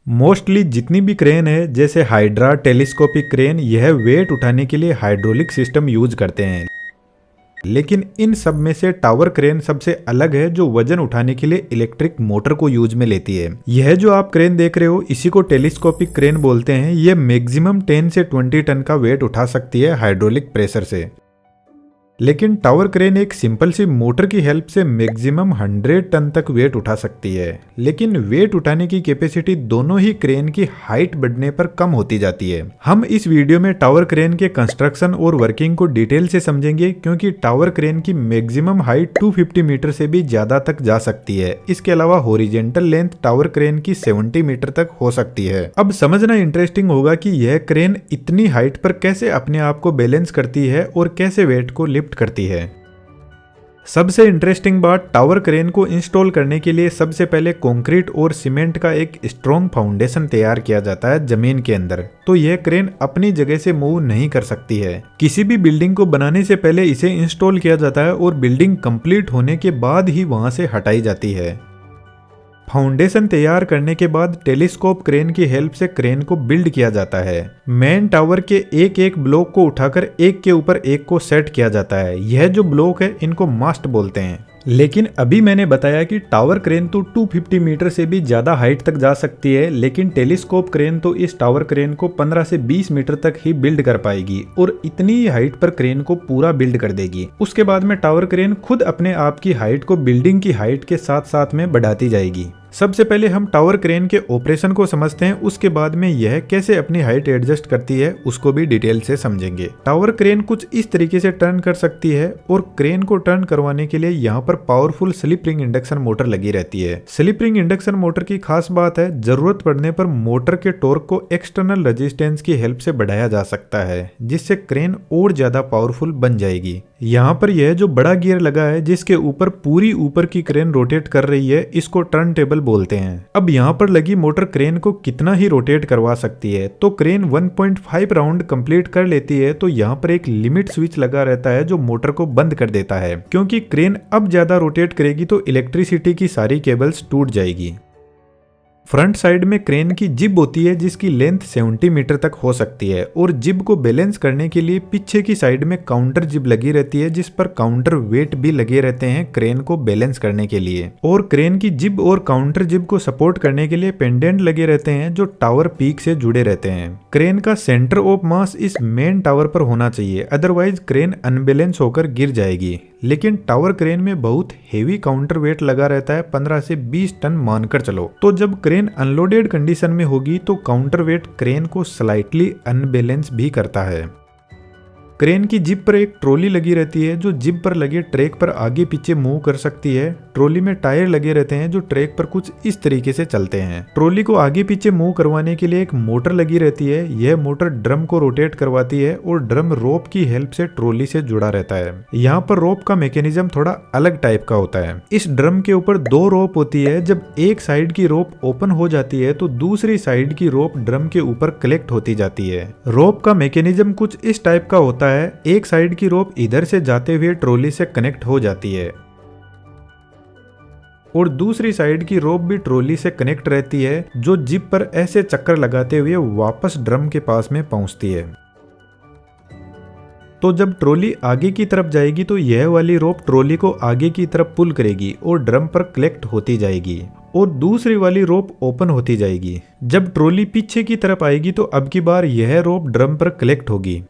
Mostly जितनी भी crane है जैसे हाइड्रा टेलीस्कोपिक क्रेन, यह वेट उठाने के लिए हाइड्रोलिक सिस्टम यूज करते हैं। लेकिन इन सब में से टावर क्रेन सबसे अलग है, जो वजन उठाने के लिए इलेक्ट्रिक मोटर को यूज में लेती है। यह जो आप क्रेन देख रहे हो इसी को टेलीस्कोपिक क्रेन बोलते हैं। यह मैक्सिमम 10 से 20 टन का वेट उठा सकती है हाइड्रोलिक प्रेशर से। लेकिन टावर क्रेन एक सिंपल सी मोटर की हेल्प से मैक्सिमम 100 टन तक वेट उठा सकती है। लेकिन वेट उठाने की कैपेसिटी दोनों ही क्रेन की हाइट बढ़ने पर कम होती जाती है। हम इस वीडियो में टावर क्रेन के कंस्ट्रक्शन और वर्किंग को डिटेल से समझेंगे, क्योंकि टावर क्रेन की मैक्सिमम हाइट 250 मीटर से भी ज्यादा तक जा सकती है। इसके अलावा हॉरिजॉन्टल लेंथ टावर क्रेन की 70 मीटर तक हो सकती है। अब समझना इंटरेस्टिंग होगा कि यह क्रेन इतनी हाइट पर कैसे अपने आप को बैलेंस करती है और कैसे वेट को लिफ्ट करती है। सबसे इंटरेस्टिंग बात, टावर क्रेन को इंस्टॉल करने के लिए सबसे पहले कंक्रीट और सीमेंट का एक स्ट्रॉन्ग फाउंडेशन तैयार किया जाता है जमीन के अंदर। तो यह क्रेन अपनी जगह से मूव नहीं कर सकती है। किसी भी बिल्डिंग को बनाने से पहले इसे इंस्टॉल किया जाता है और बिल्डिंग कंप्लीट होने के बाद ही वहां से हटाई जाती है। फाउंडेशन तैयार करने के बाद टेलीस्कोप क्रेन की हेल्प से क्रेन को बिल्ड किया जाता है। मेन टावर के एक एक ब्लॉक को उठाकर एक के ऊपर एक को सेट किया जाता है। यह जो ब्लॉक है इनको मास्ट बोलते हैं। लेकिन अभी मैंने बताया कि टावर क्रेन तो 250 मीटर से भी ज्यादा हाइट तक जा सकती है, लेकिन टेलीस्कोप क्रेन तो इस टावर क्रेन को 15 से 20 मीटर तक ही बिल्ड कर पाएगी और इतनी ही हाइट पर क्रेन को पूरा बिल्ड कर देगी। उसके बाद में टावर क्रेन खुद अपने आप की हाइट को बिल्डिंग की हाइट के साथ साथ में बढ़ाती जाएगी। सबसे पहले हम टावर क्रेन के ऑपरेशन को समझते हैं, उसके बाद में यह कैसे अपनी हाइट एडजस्ट करती है उसको भी डिटेल से समझेंगे। टावर क्रेन कुछ इस तरीके से टर्न कर सकती है और क्रेन को टर्न करवाने के लिए यहाँ पर powerful slip ring induction motor लगी रहती है। स्लिप रिंग इंडक्शन मोटर की खास बात है, जरूरत पड़ने पर मोटर के टॉर्क को एक्सटर्नल रेजिस्टेंस की हेल्प से बढ़ाया जा सकता है, जिससे क्रेन और ज्यादा पावरफुल बन जाएगी। यहाँ पर यह जो बड़ा गियर लगा है जिसके ऊपर पूरी ऊपर की क्रेन रोटेट कर रही है, इसको टर्न टेबल बोलते हैं। अब यहाँ पर लगी मोटर क्रेन को कितना ही रोटेट करवा सकती है। तो क्रेन 1.5 राउंड कंप्लीट कर लेती है तो यहाँ पर एक लिमिट स्विच लगा रहता है जो मोटर को बंद कर देता है, क्योंकि क्रेन अब ज्यादा रोटेट करेगी तो इलेक्ट्रिसिटी की सारी केबल्स टूट जाएगी। फ्रंट साइड में क्रेन की जिब होती है जिसकी लेंथ 70 मीटर तक हो सकती है और जिब को बैलेंस करने के लिए पीछे की साइड में काउंटर जिब लगी रहती है, जिस पर काउंटर वेट भी लगे रहते हैं क्रेन को बैलेंस करने के लिए। और क्रेन की जिब और काउंटर जिब को सपोर्ट करने के लिए पेंडेंट लगे रहते हैं जो टावर पीक से जुड़े रहते हैं। क्रेन का सेंटर ऑफ मास इस मेन टावर पर होना चाहिए, अदरवाइज क्रेन अनबैलेंस होकर गिर जाएगी। लेकिन टावर क्रेन में बहुत हेवी काउंटर वेट लगा रहता है, 15 से 20 टन मानकर चलो। तो जब क्रेन अनलोडेड कंडीशन में होगी तो काउंटर वेट क्रेन को स्लाइटली अनबैलेंस भी करता है। क्रेन की जिब पर एक ट्रॉली लगी रहती है जो जिब पर लगे ट्रैक पर आगे पीछे मूव कर सकती है। ट्रॉली में टायर लगे रहते हैं जो ट्रैक पर कुछ इस तरीके से चलते हैं। ट्रॉली को आगे पीछे मूव करवाने के लिए एक मोटर लगी रहती है। यह मोटर ड्रम को रोटेट करवाती है और ड्रम रोप की हेल्प से ट्रॉली से जुड़ा रहता है। यहाँ पर रोप का मैकेनिज्म थोड़ा अलग टाइप का होता है। इस ड्रम के ऊपर 2 रोप होती है। जब एक साइड की रोप ओपन हो जाती है तो दूसरी साइड की रोप ड्रम के ऊपर कलेक्ट होती जाती है। रोप का मैकेनिज्म कुछ इस टाइप का होता है। एक साइड की रोप इधर से जाते हुए ट्रॉली से कनेक्ट हो जाती है और दूसरी साइड की रोप भी ट्रॉली से कनेक्ट रहती है, जो जिप पर ऐसे चक्कर लगाते हुए वापस ड्रम के पास में पहुंचती है। तो जब ट्रॉली आगे की तरफ जाएगी तो यह वाली रोप ट्रॉली को आगे की तरफ पुल करेगी और ड्रम पर कलेक्ट होती जाएगी और दूसरी वाली रोप ओपन होती जाएगी। जब ट्रॉली पीछे की तरफ आएगी तो अब की बार यह रोप ड्रम पर कलेक्ट होगी।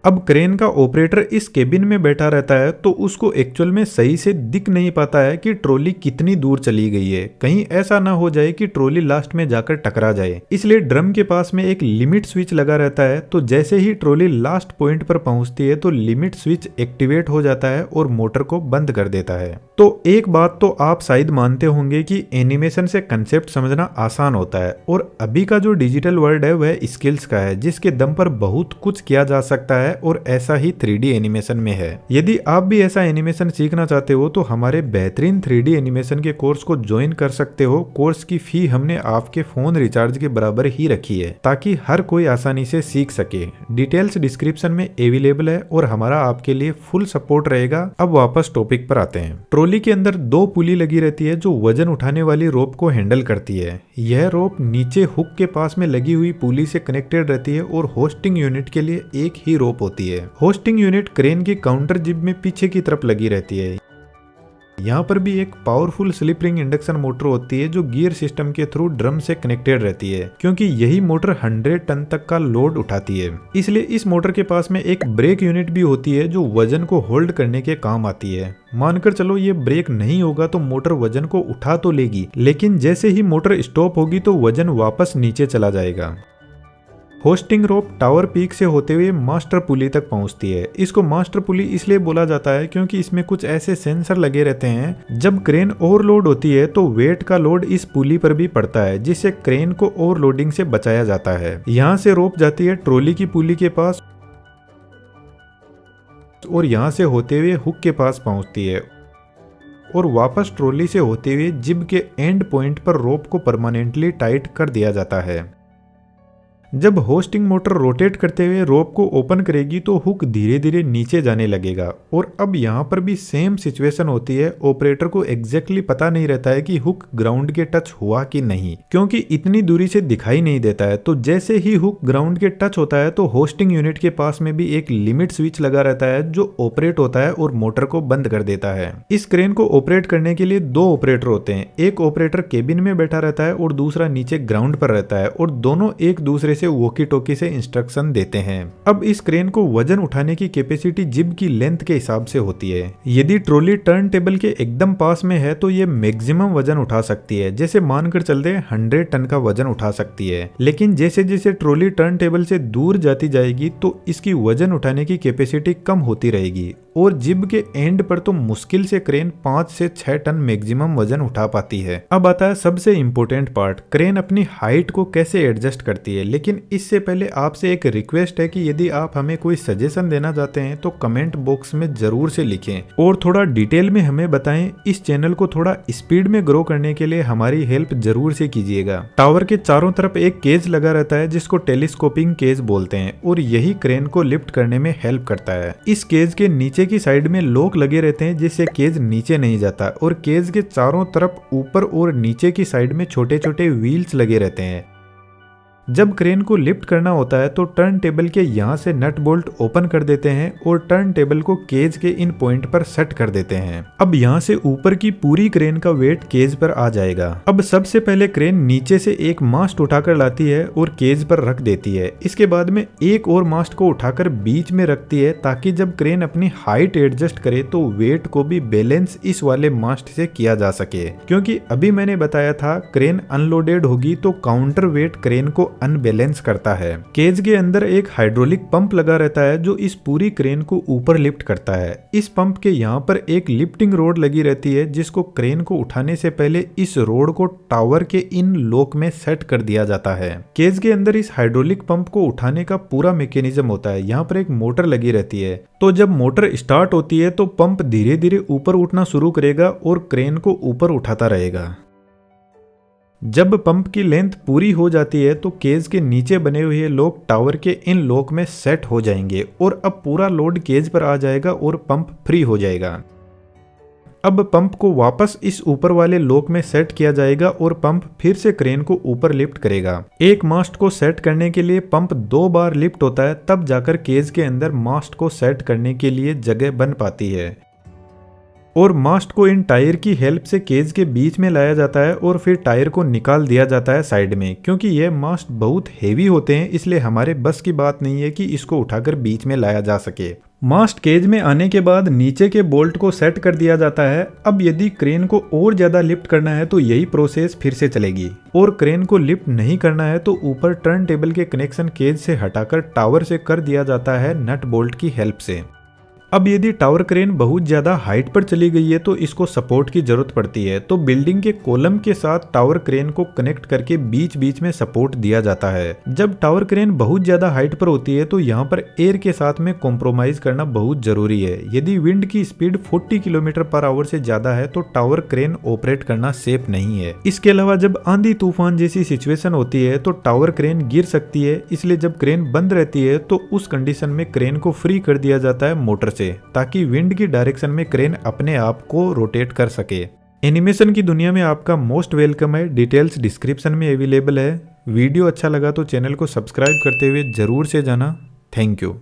अब क्रेन का ऑपरेटर इस केबिन में बैठा रहता है तो उसको एक्चुअल में सही से दिख नहीं पाता है कि ट्रॉली कितनी दूर चली गई है। कहीं ऐसा ना हो जाए कि ट्रॉली लास्ट में जाकर टकरा जाए, इसलिए ड्रम के पास में एक लिमिट स्विच लगा रहता है। तो जैसे ही ट्रॉली लास्ट पॉइंट पर पहुंचती है तो लिमिट स्विच एक्टिवेट हो जाता है और मोटर को बंद कर देता है। तो एक बात तो आप शायद मानते होंगे कि एनिमेशन से कंसेप्ट समझना आसान होता है और अभी का जो डिजिटल वर्ल्ड है वह स्किल्स का है, जिसके दम पर बहुत कुछ किया जा सकता है और ऐसा ही 3D एनिमेशन में है। यदि आप भी ऐसा एनिमेशन सीखना चाहते हो तो हमारे बेहतरीन 3D एनिमेशन के कोर्स को ज्वाइन कर सकते हो। कोर्स की फी हमने आपके फोन रिचार्ज के बराबर ही रखी है ताकि हर कोई आसानी से सीख सके। डिटेल्स डिस्क्रिप्शन में अवेलेबल है और हमारा आपके लिए फुल सपोर्ट रहेगा। अब वापस टॉपिक पर आते हैं। ट्रॉली के अंदर 2 पुली लगी रहती है जो वजन उठाने वाली रोप को हैंडल करती है। यह रोप नीचे हुक के पास में लगी हुई पुली से कनेक्टेड रहती है और होस्टिंग यूनिट के लिए एक ही रोप होती है। होस्टिंग यूनिट क्रेन की काउंटर जिब में पीछे की तरफ लगी रहती है। यहाँ पर भी एक powerful slip ring induction motor होती है जो गियर सिस्टम के थ्रू ड्रम से कनेक्टेड रहती है, क्योंकि यही मोटर 100 टन तक का लोड उठाती है। इसलिए इस मोटर के पास में एक ब्रेक यूनिट भी होती है जो वजन को होल्ड करने के काम आती है। मानकर चलो ये ब्रेक नहीं होगा तो मोटर वजन को उठा तो लेगी, लेकिन जैसे ही मोटर स्टॉप होगी तो वजन वापस नीचे चला जाएगा। होस्टिंग रोप टावर पीक से होते हुए मास्टर पुली तक पहुंचती है। इसको मास्टर पुली इसलिए बोला जाता है क्योंकि इसमें कुछ ऐसे सेंसर लगे रहते हैं। जब क्रेन ओवरलोड होती है तो वेट का लोड इस पुली पर भी पड़ता है, जिससे क्रेन को ओवरलोडिंग से बचाया जाता है। यहाँ से रोप जाती है ट्रॉली की पुली के पास और यहाँ से होते हुए हुक के पास पहुंचती है और वापस ट्रॉली से होते हुए जिब के एंड पॉइंट पर रोप को परमानेंटली टाइट कर दिया जाता है। जब होस्टिंग मोटर रोटेट करते हुए रोप को ओपन करेगी तो हुक धीरे धीरे नीचे जाने लगेगा। और अब यहाँ पर भी सेम सिचुएशन होती है। ऑपरेटर को एग्जैक्टली पता नहीं रहता है कि हुक ग्राउंड के टच हुआ कि नहीं, क्योंकि इतनी दूरी से दिखाई नहीं देता है। तो जैसे ही हुक ग्राउंड के टच होता है तो होस्टिंग यूनिट के पास में भी एक लिमिट स्विच लगा रहता है जो ऑपरेट होता है और मोटर को बंद कर देता है। इस क्रेन को ऑपरेट करने के लिए 2 ऑपरेटर होते हैं। एक ऑपरेटर केबिन में बैठा रहता है और दूसरा नीचे ग्राउंड पर रहता है और दोनों एक दूसरे से वॉकी टॉकी से इंस्ट्रक्शन देते हैं। अब इस क्रेन को वजन उठाने की कैपेसिटी जिब की लेंथ के हिसाब से होती है। यदि ट्रॉली टर्न टेबल के एकदम पास में है तो ये मैक्सिमम वजन उठा सकती है। जैसे मानकर चलते हैं 100 टन का वजन उठा सकती है, लेकिन जैसे जैसे ट्रॉली टर्न टेबल से दूर जाती जाएगी तो इसकी वजन उठाने की कैपेसिटी कम होती रहेगी और जिब के एंड पर तो मुश्किल से क्रेन 5 से 6 टन मैक्सिमम वजन उठा पाती है। अब आता है सबसे इंपॉर्टेंट पार्ट, क्रेन अपनी हाइट को कैसे एडजस्ट करती है। लेकिन इससे पहले आपसे एक रिक्वेस्ट है कि यदि आप हमें कोई सजेशन देना चाहते हैं तो कमेंट बॉक्स में जरूर से लिखें और थोड़ा डिटेल में हमें बताएं। इस चैनल को थोड़ा स्पीड में ग्रो करने के लिए हमारी हेल्प जरूर से कीजिएगा। टावर के चारों तरफ एक केज लगा रहता है जिसको टेलीस्कोपिंग केज बोलते हैं और यही क्रेन को लिफ्ट करने में हेल्प करता है। इस केज के नीचे की साइड में लॉक लगे रहते हैं जिससे केज नीचे नहीं जाता और केज के चारों तरफ ऊपर और नीचे की साइड में छोटे छोटे व्हील्स लगे रहते हैं। जब क्रेन को लिफ्ट करना होता है तो टर्न टेबल के यहाँ से नट बोल्ट ओपन कर देते हैं और टर्न टेबल को केज के इन पॉइंट पर सेट कर देते हैं। अब यहाँ से ऊपर की पूरी क्रेन का वेट केज पर आ जाएगा। अब सबसे पहले क्रेन नीचे से एक मास्ट उठाकर लाती है और केज पर रख देती है। इसके बाद में एक और मास्ट को उठाकर बीच में रखती है ताकि जब क्रेन अपनी हाइट एडजस्ट करे तो वेट को भी बैलेंस इस वाले मास्ट से किया जा सके, क्योंकि अभी मैंने बताया था क्रेन अनलोडेड होगी तो काउंटर वेट क्रेन को अनबैलेंस करता है। केज के अंदर एक हाइड्रोलिक पंप लगा रहता है जो इस पूरी क्रेन को ऊपर लिफ्ट करता है। इस पंप के यहाँ पर एक लिफ्टिंग रोड लगी रहती है जिसको क्रेन को उठाने से पहले इस रोड को टावर के इन लॉक में सेट कर दिया जाता है। केज के अंदर इस हाइड्रोलिक पंप को उठाने का पूरा मैकेनिज्म होता है। यहाँ पर एक मोटर लगी रहती है, तो जब मोटर स्टार्ट होती है तो पंप धीरे धीरे ऊपर उठना शुरू करेगा और क्रेन को ऊपर उठाता रहेगा। जब पंप की लेंथ पूरी हो जाती है तो केज के नीचे बने हुए लॉक टावर के इन लॉक में सेट हो जाएंगे और अब पूरा लोड केज पर आ जाएगा और पंप फ्री हो जाएगा। अब पंप को वापस इस ऊपर वाले लॉक में सेट किया जाएगा और पंप फिर से क्रेन को ऊपर लिफ्ट करेगा। एक मास्ट को सेट करने के लिए पंप 2 बार लिफ्ट होता है, तब जाकर केज के अंदर मास्ट को सेट करने के लिए जगह बन पाती है और मास्ट को इन टायर की हेल्प से केज के बीच में लाया जाता है और फिर टायर को निकाल दिया जाता है साइड में। क्योंकि ये मास्ट बहुत हेवी होते हैं इसलिए हमारे बस की बात नहीं है कि इसको उठाकर बीच में लाया जा सके। मास्ट केज में आने के बाद नीचे के बोल्ट को सेट कर दिया जाता है। अब यदि क्रेन को और ज्यादा लिफ्ट करना है तो यही प्रोसेस फिर से चलेगी और क्रेन को लिफ्ट नहीं करना है तो ऊपर टर्न टेबल के कनेक्शन केज से हटाकर टावर से कर दिया जाता है नट बोल्ट की हेल्प से। अब यदि टावर क्रेन बहुत ज्यादा हाइट पर चली गई है तो इसको सपोर्ट की जरूरत पड़ती है, तो बिल्डिंग के कॉलम के साथ टावर क्रेन को कनेक्ट करके बीच बीच में सपोर्ट दिया जाता है। जब टावर क्रेन बहुत ज्यादा हाइट पर होती है तो यहाँ पर एयर के साथ में कॉम्प्रोमाइज करना बहुत जरूरी है। यदि विंड की स्पीड 40 किलोमीटर पर आवर से ज्यादा है तो टावर क्रेन ऑपरेट करना सेफ नहीं है। इसके अलावा जब आंधी तूफान जैसी सिचुएशन होती है तो टावर क्रेन गिर सकती है, इसलिए जब क्रेन बंद रहती है तो उस कंडीशन में क्रेन को फ्री कर दिया जाता है मोटर से, ताकि विंड की डायरेक्शन में क्रेन अपने आप को रोटेट कर सके। एनिमेशन की दुनिया में आपका मोस्ट वेलकम है। डिटेल्स डिस्क्रिप्शन में अवेलेबल है। वीडियो अच्छा लगा तो चैनल को सब्सक्राइब करते हुए जरूर से जाना। Thank you.